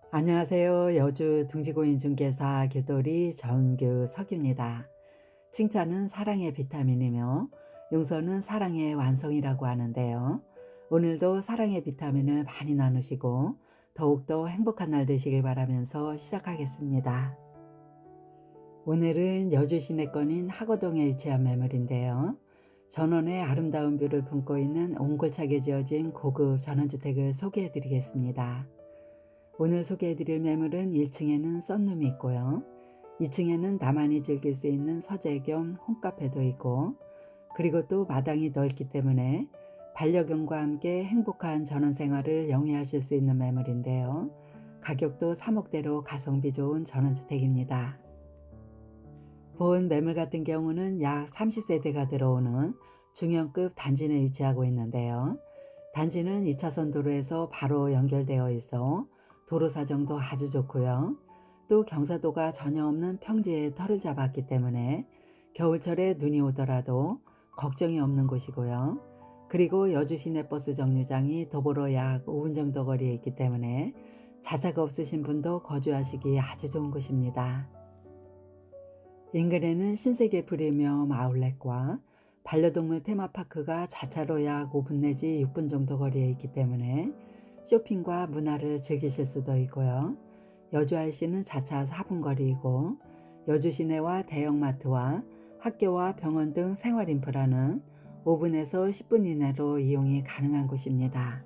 안녕하세요. 여주 둥지고인중개사 교돌이 정규석입니다. 칭찬은 사랑의 비타민이며 용서는 사랑의 완성이라고 하는데요. 오늘도 사랑의 비타민을 많이 나누시고 더욱더 행복한 날 되시길 바라면서 시작하겠습니다. 오늘은 여주 시내권인 하거동에 위치한 매물인데요. 전원의 아름다운 뷰를 품고 있는 옹골차게 지어진 고급 전원주택을 소개해 드리겠습니다. 오늘 소개해드릴 매물은 1층에는 썬룸이 있고요. 2층에는 나만이 즐길 수 있는 서재 겸 홈카페도 있고, 그리고 또 마당이 넓기 때문에 반려견과 함께 행복한 전원생활을 영위하실 수 있는 매물인데요. 가격도 3억대로 가성비 좋은 전원주택입니다. 본 매물 같은 경우는 약 30세대가 들어오는 중형급 단지내에 위치하고 있는데요. 단지는 2차선 도로에서 바로 연결되어 있어 도로 사정도 아주 좋고요. 또 경사도가 전혀 없는 평지에 터를 잡았기 때문에 겨울철에 눈이 오더라도 걱정이 없는 곳이고요. 그리고 여주 시내버스 정류장이 도보로 약 5분 정도 거리에 있기 때문에 자차가 없으신 분도 거주하시기 아주 좋은 곳입니다. 인근에는 신세계 프리미엄 아울렛과 반려동물 테마파크가 자차로 약 5분 내지 6분 정도 거리에 있기 때문에 쇼핑과 문화를 즐기실 수도 있고요. 여주 IC는 자차 4분 거리이고 여주 시내와 대형마트와 학교와 병원 등 생활 인프라는 5분에서 10분 이내로 이용이 가능한 곳입니다.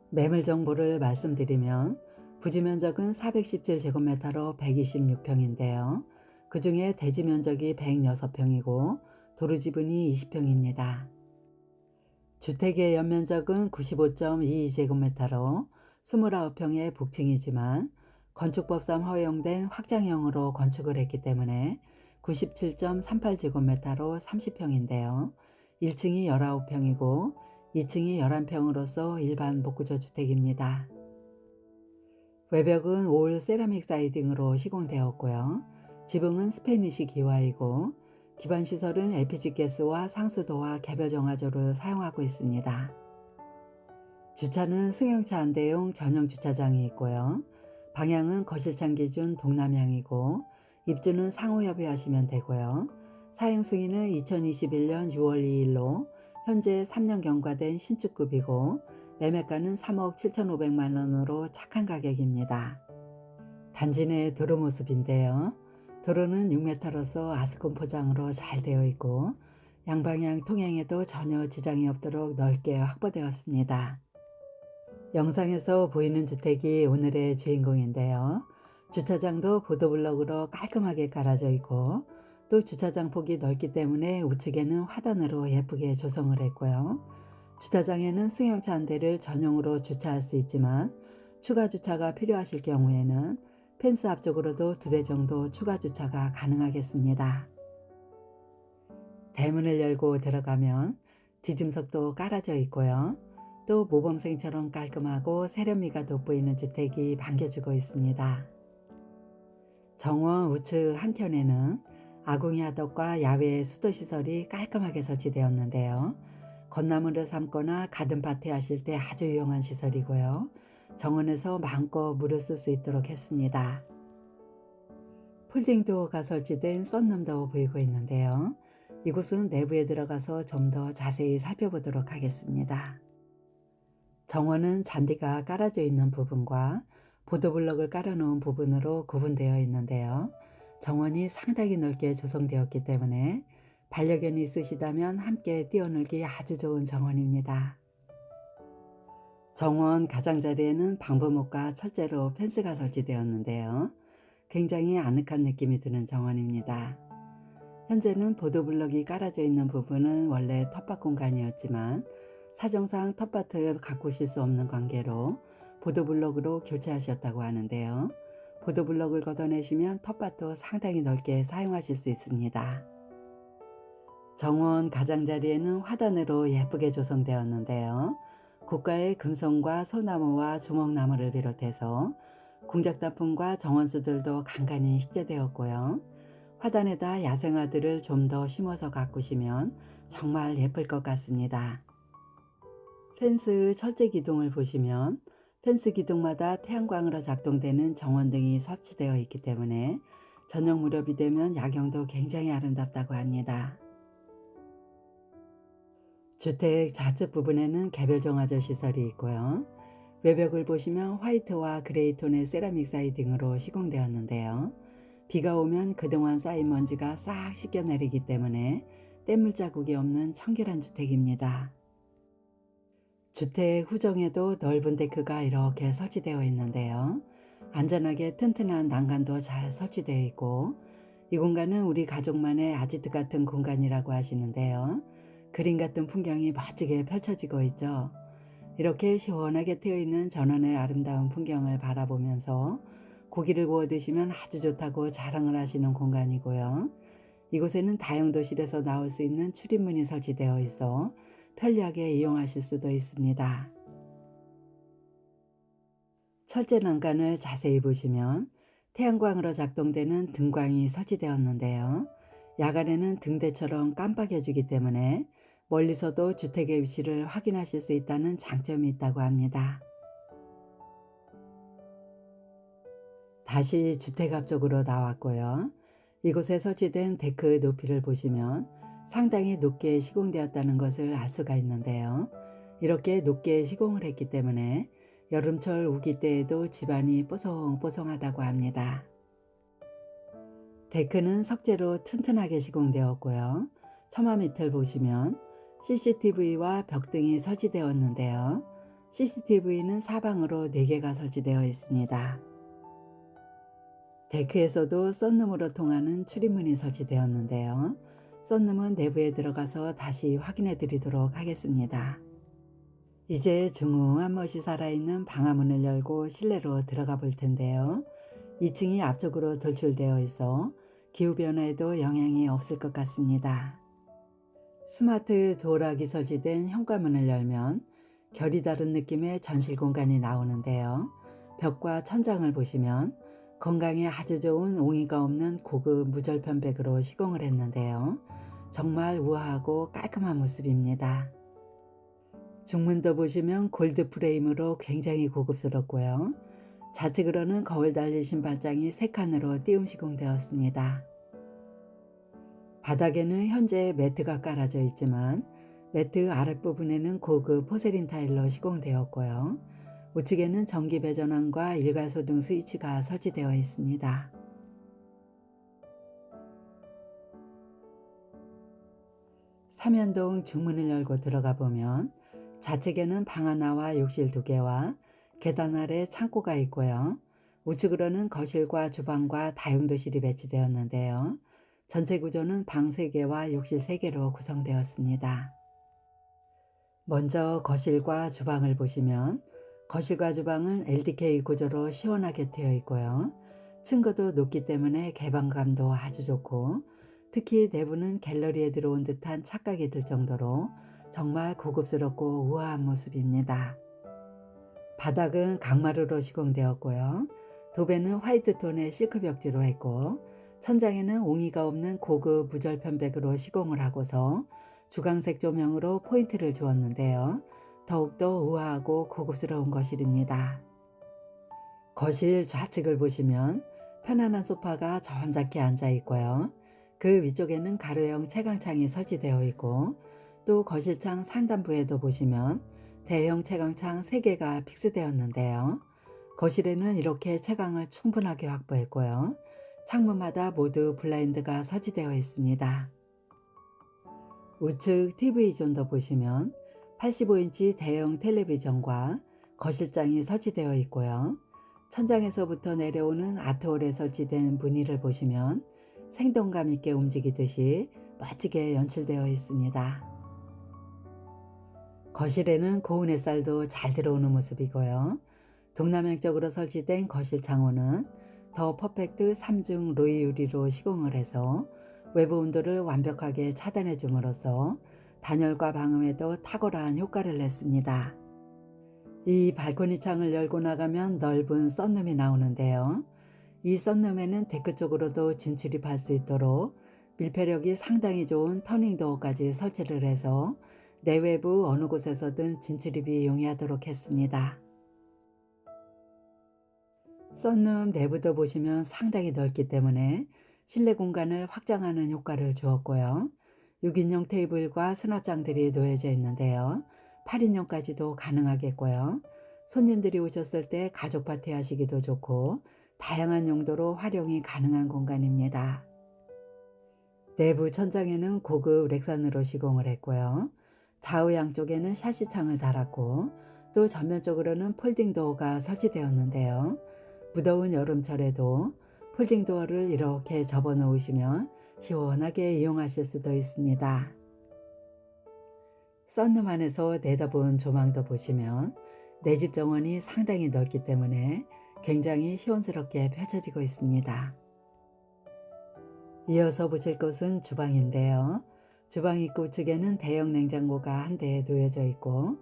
매물 정보를 말씀드리면 부지 면적은 417제곱미터로 126평인데요. 그 중에 대지 면적이 106평이고 도로 지분이 20평입니다. 주택의 연면적은 95.22제곱미터로 29평의 복층이지만 건축법상 허용된 확장형으로 건축을 했기 때문에 97.38제곱미터로 30평인데요. 1층이 19평이고 2층이 11평으로서 일반 목구조 주택입니다. 외벽은 올 세라믹 사이딩으로 시공되었고요. 지붕은 스페니시 기와이고 기반 시설은 LPG 가스와 상수도와 개별 정화조를 사용하고 있습니다. 주차는 승용차 한 대용 전용 주차장이 있고요. 방향은 거실창 기준 동남향이고 입주는 상호 협의하시면 되고요. 사용 승인은 2021년 6월 2일로 현재 3년 경과된 신축급이고 매매가는 3억 7,500만 원으로 착한 가격입니다. 단지 내 도로 모습인데요. 도로는 6m로서 아스콘 포장으로 잘 되어 있고 양방향 통행에도 전혀 지장이 없도록 넓게 확보되었습니다. 영상에서 보이는 주택이 오늘의 주인공인데요. 주차장도 보도블럭으로 깔끔하게 깔아져 있고 또 주차장 폭이 넓기 때문에 우측에는 화단으로 예쁘게 조성을 했고요. 주차장에는 승용차 한 대를 전용으로 주차할 수 있지만 추가 주차가 필요하실 경우에는 펜스 앞쪽으로도 2대 정도 추가 주차가 가능하겠습니다. 대문을 열고 들어가면 디딤석도 깔아져 있고요. 또 모범생처럼 깔끔하고 세련미가 돋보이는 주택이 반겨주고 있습니다. 정원 우측 한켠에는 아궁이 하덕과 야외 수도시설이 깔끔하게 설치되었는데요. 건나무를 삶거나 가든파티 하실 때 아주 유용한 시설이고요. 정원에서 마음껏 물을 쓸 수 있도록 했습니다. 폴딩 도어가 설치된 썬룸도 보이고 있는데요. 이곳은 내부에 들어가서 좀 더 자세히 살펴보도록 하겠습니다. 정원은 잔디가 깔아져 있는 부분과 보도블럭을 깔아놓은 부분으로 구분되어 있는데요. 정원이 상당히 넓게 조성되었기 때문에 반려견이 있으시다면 함께 뛰어놀기 아주 좋은 정원입니다. 정원 가장자리에는 방부목과 철제로 펜스가 설치되었는데요. 굉장히 아늑한 느낌이 드는 정원입니다. 현재는 보도블럭이 깔아져 있는 부분은 원래 텃밭 공간이었지만 사정상 텃밭을 가꾸실 수 없는 관계로 보도블럭으로 교체하셨다고 하는데요. 보도블럭을 걷어내시면 텃밭도 상당히 넓게 사용하실 수 있습니다. 정원 가장자리에는 화단으로 예쁘게 조성되었는데요. 고가의 금송과 소나무와 주목나무를 비롯해서 공작다품과 정원수들도 간간히 식재되었고요. 화단에다 야생화들을 좀 더 심어서 가꾸시면 정말 예쁠 것 같습니다. 펜스 철제 기둥을 보시면 펜스 기둥마다 태양광으로 작동되는 정원등이 설치되어 있기 때문에 저녁 무렵이 되면 야경도 굉장히 아름답다고 합니다. 주택 좌측 부분에는 개별 정화조 시설이 있고요. 외벽을 보시면 화이트와 그레이 톤의 세라믹 사이딩으로 시공되었는데요. 비가 오면 그동안 쌓인 먼지가 싹 씻겨내리기 때문에 뗏물 자국이 없는 청결한 주택입니다. 주택 후정에도 넓은 데크가 이렇게 설치되어 있는데요. 안전하게 튼튼한 난간도 잘 설치되어 있고, 이 공간은 우리 가족만의 아지트 같은 공간이라고 하시는데요. 그림 같은 풍경이 멋지게 펼쳐지고 있죠. 이렇게 시원하게 트여 있는 전원의 아름다운 풍경을 바라보면서 고기를 구워 드시면 아주 좋다고 자랑을 하시는 공간이고요. 이곳에는 다용도실에서 나올 수 있는 출입문이 설치되어 있어 편리하게 이용하실 수도 있습니다. 철제 난간을 자세히 보시면 태양광으로 작동되는 등광이 설치되었는데요. 야간에는 등대처럼 깜빡여주기 때문에 멀리서도 주택의 위치를 확인하실 수 있다는 장점이 있다고 합니다. 다시 주택 앞쪽으로 나왔고요. 이곳에 설치된 데크 높이를 보시면 상당히 높게 시공되었다는 것을 알 수가 있는데요. 이렇게 높게 시공을 했기 때문에 여름철 우기 때에도 집안이 뽀송뽀송하다고 합니다. 데크는 석재로 튼튼하게 시공되었고요. 처마 밑을 보시면 CCTV와 벽등이 설치되었는데요. CCTV는 사방으로 4개가 설치되어 있습니다. 데크에서도 썬룸으로 통하는 출입문이 설치되었는데요. 썬룸은 내부에 들어가서 다시 확인해 드리도록 하겠습니다. 이제 중후한 멋이 살아있는 방화문을 열고 실내로 들어가 볼 텐데요. 2층이 앞쪽으로 돌출되어 있어 기후변화에도 영향이 없을 것 같습니다. 스마트 도어락이 설치된 현관문을 열면 결이 다른 느낌의 전실 공간이 나오는데요. 벽과 천장을 보시면 건강에 아주 좋은 옹이가 없는 고급 무절편백으로 시공을 했는데요. 정말 우아하고 깔끔한 모습입니다. 중문도 보시면 골드 프레임으로 굉장히 고급스럽고요. 좌측으로는 거울 달린 신발장이 3칸으로 띄움 시공되었습니다. 바닥에는 현재 매트가 깔아져 있지만 매트 아랫부분에는 고급 포세린 타일로 시공되었고요. 우측에는 전기 배전환과 일괄소등 스위치가 설치되어 있습니다. 삼연동 중문을 열고 들어가 보면 좌측에는 방 하나와 욕실 2개와 계단 아래 창고가 있고요. 우측으로는 거실과 주방과 다용도실이 배치되었는데요. 전체 구조는 방 3개와 욕실 3개로 구성되었습니다. 먼저 거실과 주방을 보시면 거실과 주방은 LDK 구조로 시원하게 되어 있고요. 층고도 높기 때문에 개방감도 아주 좋고, 특히 내부는 갤러리에 들어온 듯한 착각이 들 정도로 정말 고급스럽고 우아한 모습입니다. 바닥은 강마루로 시공되었고요. 도배는 화이트 톤의 실크 벽지로 했고, 천장에는 옹이가 없는 고급 무절편백으로 시공을 하고서 주광색 조명으로 포인트를 주었는데요. 더욱더 우아하고 고급스러운 거실입니다. 거실 좌측을 보시면 편안한 소파가 점잖게 앉아 있고요. 그 위쪽에는 가로형 채광창이 설치되어 있고, 또 거실창 상단부에도 보시면 대형 채광창 3개가 픽스되었는데요. 거실에는 이렇게 채광을 충분하게 확보했고요. 창문마다 모두 블라인드가 설치되어 있습니다. 우측 TV존도 보시면 85인치 대형 텔레비전과 거실장이 설치되어 있고요. 천장에서부터 내려오는 아트홀에 설치된 무늬를 보시면 생동감 있게 움직이듯이 멋지게 연출되어 있습니다. 거실에는 고운 햇살도 잘 들어오는 모습이고요. 동남향적으로 설치된 거실 창호는 더 퍼펙트 3중 로이 유리로 시공을 해서 외부 온도를 완벽하게 차단해 줌으로써 단열과 방음에도 탁월한 효과를 냈습니다. 이 발코니 창을 열고 나가면 넓은 썬룸이 나오는데요. 이 썬룸에는 데크 쪽으로도 진출입할 수 있도록 밀폐력이 상당히 좋은 터닝도어까지 설치를 해서 내외부 어느 곳에서든 진출입이 용이하도록 했습니다. 썬룸 내부도 보시면 상당히 넓기 때문에 실내 공간을 확장하는 효과를 주었고요. 6인용 테이블과 수납장들이 놓여져 있는데요. 8인용까지도 가능하겠고요. 손님들이 오셨을 때 가족 파티 하시기도 좋고 다양한 용도로 활용이 가능한 공간입니다. 내부 천장에는 고급 렉산으로 시공을 했고요. 좌우 양쪽에는 샤시창을 달았고 또 전면적으로는 폴딩 도어가 설치되었는데요. 무더운 여름철에도 폴딩 도어를 이렇게 접어 놓으시면 시원하게 이용하실 수도 있습니다. 썬룸 안에서 내다본 조망도 보시면 내 집 정원이 상당히 넓기 때문에 굉장히 시원스럽게 펼쳐지고 있습니다. 이어서 보실 곳은 주방인데요. 주방 입구 측에는 대형 냉장고가 한 대 놓여져 있고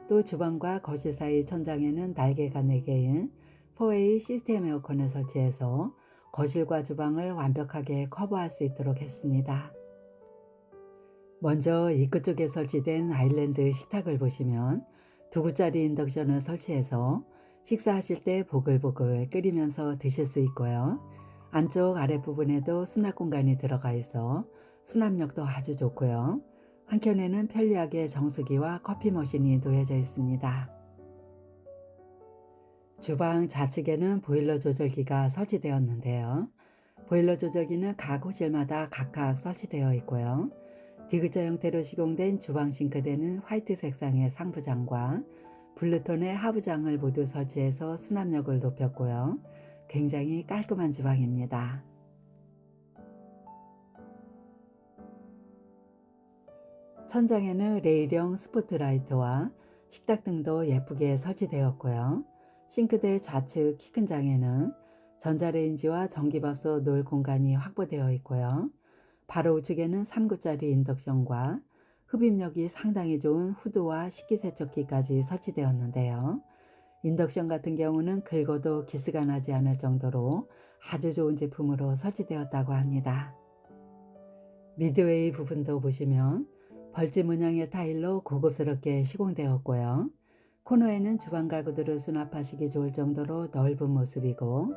또 주방과 거실 사이 천장에는 날개가 4개인 4A 시스템 에어컨을 설치해서 거실과 주방을 완벽하게 커버할 수 있도록 했습니다. 먼저 입구 쪽에 설치된 아일랜드 식탁을 보시면 2구짜리 인덕션을 설치해서 식사하실 때 보글보글 끓이면서 드실 수 있고요. 안쪽 아랫부분에도 수납 공간이 들어가 있어 수납력도 아주 좋고요. 한켠에는 편리하게 정수기와 커피 머신이 놓여져 있습니다. 주방 좌측에는 보일러 조절기가 설치되었는데요. 보일러 조절기는 각 호실마다 각각 설치되어 있고요. D자 형태로 시공된 주방 싱크대는 화이트 색상의 상부장과 블루톤의 하부장을 모두 설치해서 수납력을 높였고요. 굉장히 깔끔한 주방입니다. 천장에는 레일형 스포트라이트와 식탁 등도 예쁘게 설치되었고요. 싱크대 좌측 키큰 장에는 전자레인지와 전기밥솥 놓을 공간이 확보되어 있고요. 바로 우측에는 3구짜리 인덕션과 흡입력이 상당히 좋은 후드와 식기세척기까지 설치되었는데요. 인덕션 같은 경우는 긁어도 기스가 나지 않을 정도로 아주 좋은 제품으로 설치되었다고 합니다. 미드웨이 부분도 보시면 벌집 문양의 타일로 고급스럽게 시공되었고요. 코너에는 주방 가구들을 수납하시기 좋을 정도로 넓은 모습이고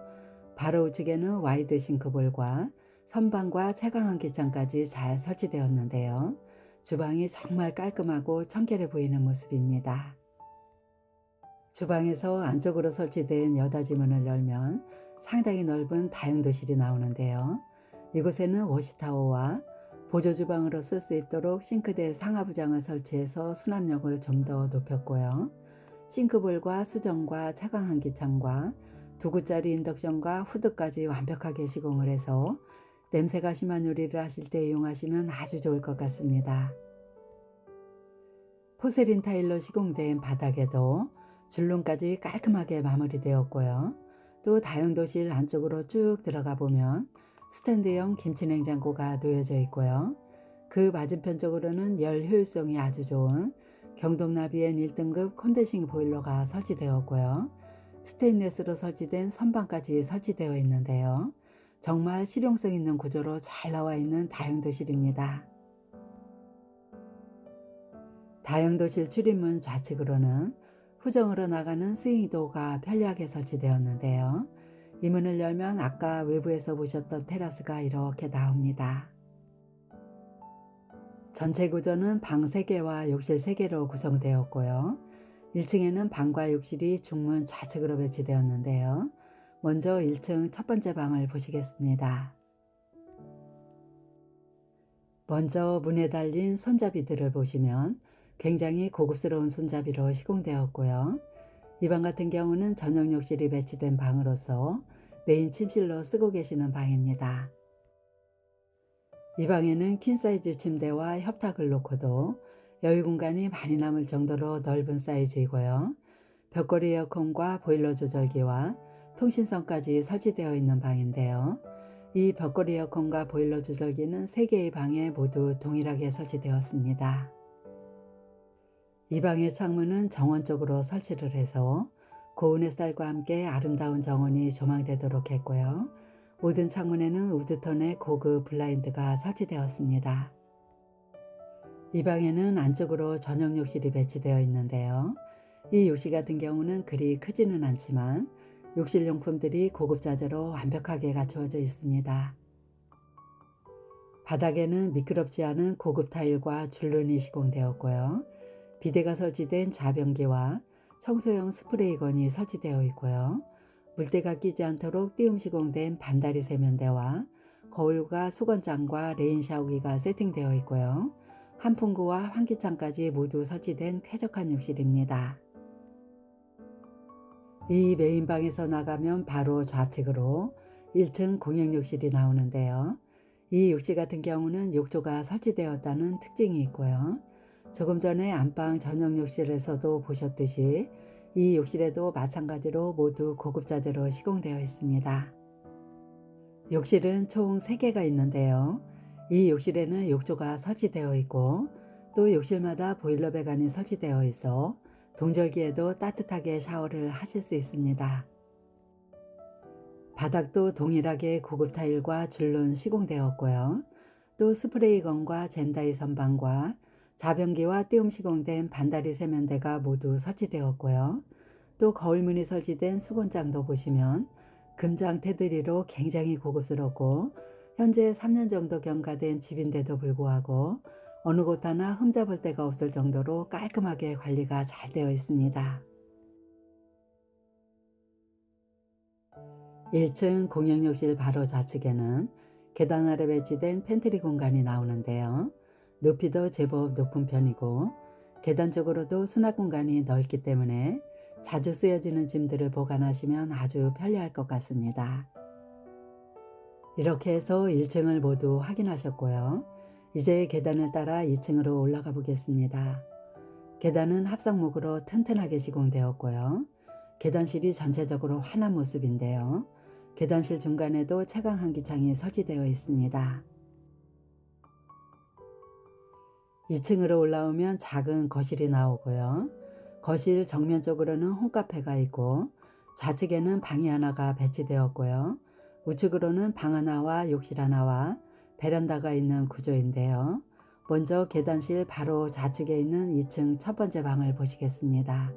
바로 우측에는 와이드 싱크볼과 선반과 채광환기창까지 잘 설치되었는데요. 주방이 정말 깔끔하고 청결해 보이는 모습입니다. 주방에서 안쪽으로 설치된 여닫이 문을 열면 상당히 넓은 다용도실이 나오는데요. 이곳에는 워시타워와 보조주방으로 쓸 수 있도록 싱크대 상하부장을 설치해서 수납력을 좀 더 높였고요. 싱크볼과 수정과 채광환기창과 2구짜리 인덕션과 후드까지 완벽하게 시공을 해서 냄새가 심한 요리를 하실 때 이용하시면 아주 좋을 것 같습니다. 포세린 타일로 시공된 바닥에도 줄눈까지 깔끔하게 마무리되었고요. 또 다용도실 안쪽으로 쭉 들어가 보면 스탠드형 김치냉장고가 놓여져 있고요. 그 맞은편 쪽으로는 열 효율성이 아주 좋은 경동나비엔 1등급 컨덴싱 보일러가 설치되었고요. 스테인레스로 설치된 선반까지 설치되어 있는데요. 정말 실용성 있는 구조로 잘 나와 있는 다용도실입니다. 다용도실 출입문 좌측으로는 후정으로 나가는 스윙도어가 편리하게 설치되었는데요. 이 문을 열면 아까 외부에서 보셨던 테라스가 이렇게 나옵니다. 전체 구조는 방 3개와 욕실 3개로 구성되었고요. 1층에는 방과 욕실이 중문 좌측으로 배치되었는데요. 먼저 1층 첫 번째 방을 보시겠습니다. 먼저 문에 달린 손잡이들을 보시면 굉장히 고급스러운 손잡이로 시공되었고요. 이 방 같은 경우는 전용 욕실이 배치된 방으로서 메인 침실로 쓰고 계시는 방입니다. 이 방에는 퀸사이즈 침대와 협탁을 놓고도 여유 공간이 많이 남을 정도로 넓은 사이즈이고요. 벽걸이 에어컨과 보일러 조절기와 통신선까지 설치되어 있는 방인데요. 이 벽걸이 에어컨과 보일러 조절기는 3개의 방에 모두 동일하게 설치되었습니다. 이 방의 창문은 정원 쪽으로 설치를 해서 고운 햇살과 함께 아름다운 정원이 조망되도록 했고요. 모든 창문에는 우드톤의 고급 블라인드가 설치되었습니다. 이 방에는 안쪽으로 전용 욕실이 배치되어 있는데요. 이 욕실 같은 경우는 그리 크지는 않지만 욕실용품들이 고급 자재로 완벽하게 갖추어져 있습니다. 바닥에는 미끄럽지 않은 고급 타일과 줄눈이 시공되었고요. 비데가 설치된 좌변기와 청소용 스프레이건이 설치되어 있고요. 물때가 끼지 않도록 띄움 시공된 반다리 세면대와 거울과 수건장과 레인 샤워기가 세팅되어 있고요. 한풍구와 환기창까지 모두 설치된 쾌적한 욕실입니다. 이 메인방에서 나가면 바로 좌측으로 1층 공용욕실이 나오는데요. 이 욕실 같은 경우는 욕조가 설치되었다는 특징이 있고요. 조금 전에 안방 전용 욕실에서도 보셨듯이 이 욕실에도 마찬가지로 모두 고급 자재로 시공되어 있습니다. 욕실은 총 3개가 있는데요. 이 욕실에는 욕조가 설치되어 있고 또 욕실마다 보일러 배관이 설치되어 있어 동절기에도 따뜻하게 샤워를 하실 수 있습니다. 바닥도 동일하게 고급 타일과 줄눈 시공되었고요. 또 스프레이건과 젠다이 선반과 좌변기와 띄움 시공된 반다리 세면대가 모두 설치되었고요. 또 거울문이 설치된 수건장도 보시면 금장 테두리로 굉장히 고급스럽고 현재 3년 정도 경과된 집인데도 불구하고 어느 곳 하나 흠잡을 데가 없을 정도로 깔끔하게 관리가 잘 되어 있습니다. 1층 공용욕실 바로 좌측에는 계단 아래 배치된 팬트리 공간이 나오는데요. 높이도 제법 높은 편이고 계단 쪽으로도 수납 공간이 넓기 때문에 자주 쓰여지는 짐들을 보관하시면 아주 편리할 것 같습니다. 이렇게 해서 1층을 모두 확인하셨고요. 이제 계단을 따라 2층으로 올라가 보겠습니다. 계단은 합성목으로 튼튼하게 시공되었고요. 계단실이 전체적으로 환한 모습인데요. 계단실 중간에도 채광 환기창이 설치되어 있습니다. 2층으로 올라오면 작은 거실이 나오고요. 거실 정면 쪽으로는 홈카페가 있고 좌측에는 방이 하나가 배치되었고요. 우측으로는 방 하나와 욕실 하나와 베란다가 있는 구조인데요. 먼저 계단실 바로 좌측에 있는 2층 첫 번째 방을 보시겠습니다.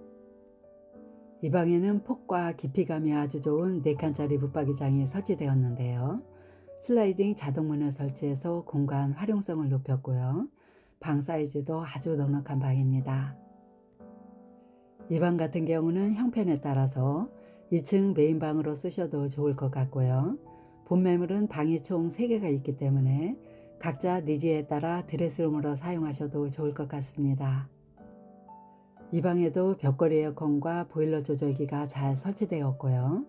이 방에는 폭과 깊이감이 아주 좋은 4칸짜리 붙박이장이 설치되었는데요. 슬라이딩 자동문을 설치해서 공간 활용성을 높였고요. 방 사이즈도 아주 넉넉한 방입니다. 이 방 같은 경우는 형편에 따라서 2층 메인방으로 쓰셔도 좋을 것 같고요. 본 매물은 방이 총 3개가 있기 때문에 각자 니즈에 따라 드레스룸으로 사용하셔도 좋을 것 같습니다. 이 방에도 벽걸이 에어컨과 보일러 조절기가 잘 설치되었고요.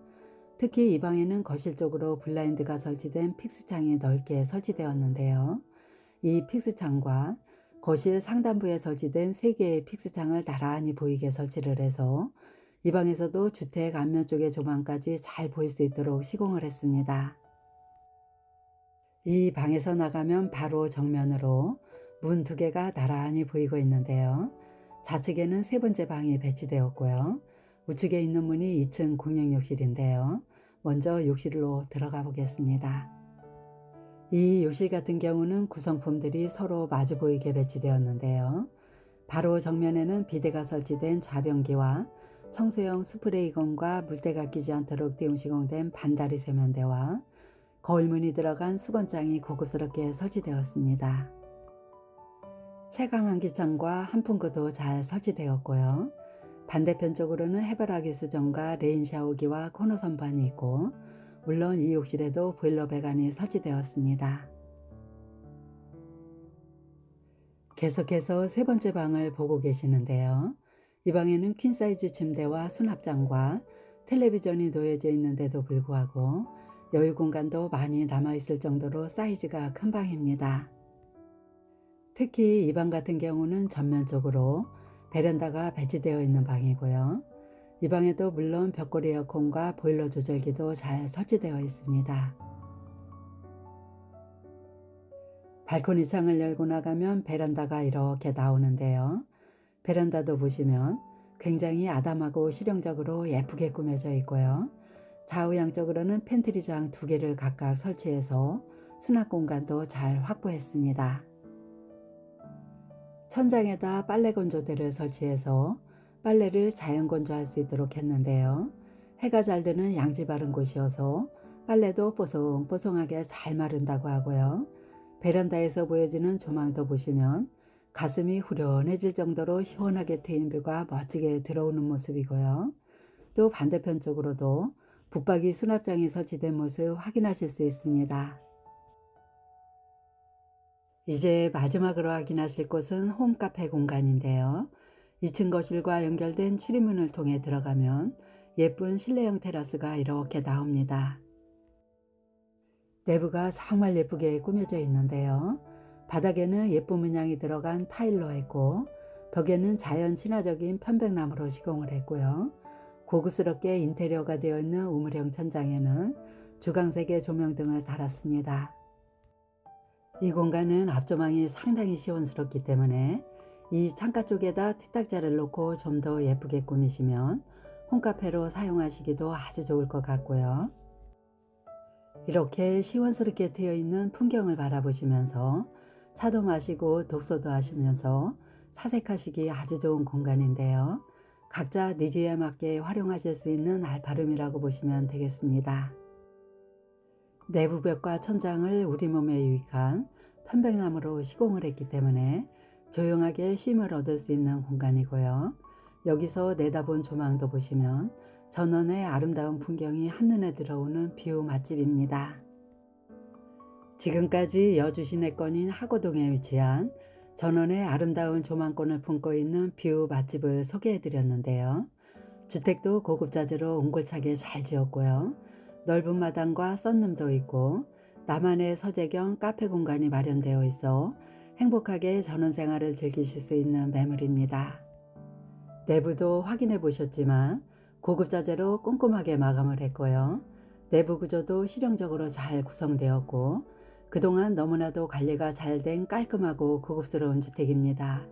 특히 이 방에는 거실 쪽으로 블라인드가 설치된 픽스창이 넓게 설치되었는데요. 이 픽스창과 거실 상단부에 설치된 3개의 픽스창을 나란히 보이게 설치를 해서 이 방에서도 주택 앞면 쪽의 조망까지 잘 보일 수 있도록 시공을 했습니다. 이 방에서 나가면 바로 정면으로 문 2개가 나란히 보이고 있는데요. 좌측에는 3번째 방이 배치되었고요. 우측에 있는 문이 2층 공용욕실인데요. 먼저 욕실로 들어가 보겠습니다. 이 욕실 같은 경우는 구성품들이 서로 마주 보이게 배치되었는데요. 바로 정면에는 비데가 설치된 좌변기와 청소용 스프레이건과 물때가 끼지 않도록 띄움 시공된 반다리 세면대와 거울문이 들어간 수건장이 고급스럽게 설치되었습니다. 채광 환기창과 한풍구도 잘 설치되었고요. 반대편 쪽으로는 해바라기 수전과 레인 샤워기와 코너 선반이 있고 물론 이 욕실에도 보일러 배관이 설치되었습니다. 계속해서 3번째 방을 보고 계시는데요. 이 방에는 퀸사이즈 침대와 수납장과 텔레비전이 놓여져 있는데도 불구하고 여유 공간도 많이 남아있을 정도로 사이즈가 큰 방입니다. 특히 이 방 같은 경우는 전면적으로 베란다가 배치되어 있는 방이고요. 이 방에도 물론 벽걸이 에어컨과 보일러 조절기도 잘 설치되어 있습니다. 발코니 창을 열고 나가면 베란다가 이렇게 나오는데요. 베란다도 보시면 굉장히 아담하고 실용적으로 예쁘게 꾸며져 있고요. 좌우 양쪽으로는 팬트리장 2개를 각각 설치해서 수납 공간도 잘 확보했습니다. 천장에다 빨래 건조대를 설치해서 빨래를 자연 건조할 수 있도록 했는데요. 해가 잘 드는 양지 바른 곳이어서 빨래도 뽀송뽀송하게 잘 마른다고 하고요. 베란다에서 보여지는 조망도 보시면 가슴이 후련해질 정도로 시원하게 트인 뷰가 멋지게 들어오는 모습이고요. 또 반대편 쪽으로도 붙박이 수납장이 설치된 모습 확인하실 수 있습니다. 이제 마지막으로 확인하실 곳은 홈카페 공간인데요. 2층 거실과 연결된 출입문을 통해 들어가면 예쁜 실내형 테라스가 이렇게 나옵니다. 내부가 정말 예쁘게 꾸며져 있는데요. 바닥에는 예쁜 문양이 들어간 타일로 했고 벽에는 자연 친화적인 편백나무로 시공을 했고요. 고급스럽게 인테리어가 되어 있는 우물형 천장에는 주광색의 조명 등을 달았습니다. 이 공간은 앞조망이 상당히 시원스럽기 때문에 이 창가 쪽에다 티탁자를 놓고 좀 더 예쁘게 꾸미시면 홈카페로 사용하시기도 아주 좋을 것 같고요. 이렇게 시원스럽게 트여 있는 풍경을 바라보시면서 차도 마시고 독서도 하시면서 사색하시기 아주 좋은 공간인데요. 각자 니즈에 맞게 활용하실 수 있는 알파룸이라고 보시면 되겠습니다. 내부 벽과 천장을 우리 몸에 유익한 편백나무로 시공을 했기 때문에 조용하게 쉼을 얻을 수 있는 공간이고요. 여기서 내다본 조망도 보시면 전원의 아름다운 풍경이 한눈에 들어오는 뷰 맛집입니다. 지금까지 여주 시내권인 하고동에 위치한 전원의 아름다운 조망권을 품고 있는 뷰 맛집을 소개해 드렸는데요. 주택도 고급자재로 옹골차게 잘 지었고요. 넓은 마당과 썬룸도 있고 나만의 서재 겸 카페 공간이 마련되어 있어 행복하게 전원생활을 즐기실 수 있는 매물입니다. 내부도 확인해 보셨지만 고급자재로 꼼꼼하게 마감을 했고요. 내부 구조도 실용적으로 잘 구성되었고 그동안 너무나도 관리가 잘 된 깔끔하고 고급스러운 주택입니다.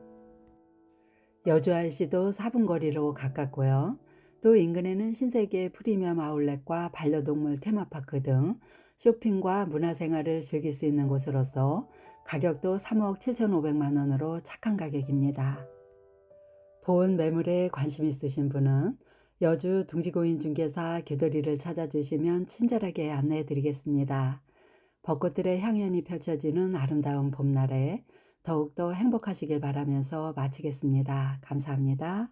여주 IC도 4분 거리로 가깝고요. 또 인근에는 신세계 프리미엄 아울렛과 반려동물 테마파크 등 쇼핑과 문화생활을 즐길 수 있는 곳으로서 가격도 3억 7,500만 원으로 착한 가격입니다. 본 매물에 관심 있으신 분은 여주 둥지고인중개사 교도리를 찾아주시면 친절하게 안내해 드리겠습니다. 벚꽃들의 향연이 펼쳐지는 아름다운 봄날에 더욱더 행복하시길 바라면서 마치겠습니다. 감사합니다.